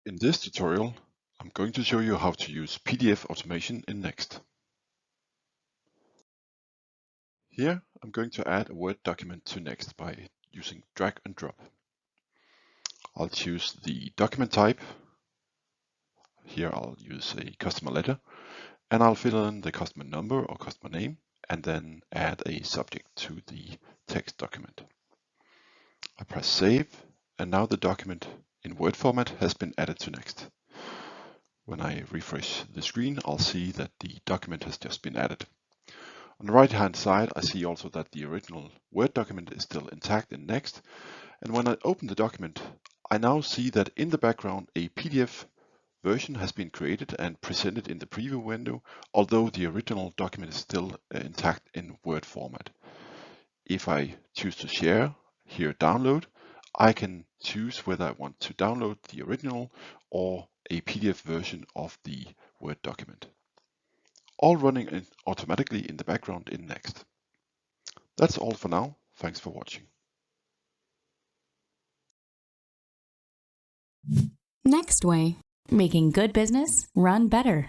In this tutorial, I'm going to show you how to use PDF automation in Next. Here, I'm going to add a Word document to Next by using drag and drop. I'll choose the document type. Here I'll use a customer letter, and I'll fill in the customer number or customer name, and then add a subject to the text document. I press save, and now the document in Word format has been added to Next. When I refresh the screen, I'll see that the document has just been added. On the right-hand side, I see also that the original Word document is still intact in Next. And when I open the document, I now see that in the background, a PDF version has been created and presented in the preview window, although the original document is still intact in Word format. If I choose to share, here download, I can choose whether I want to download the original or a PDF version of the Word document. All running automatically in the background in Next. That's all for now. Thanks for watching. Next Way, making good business run better.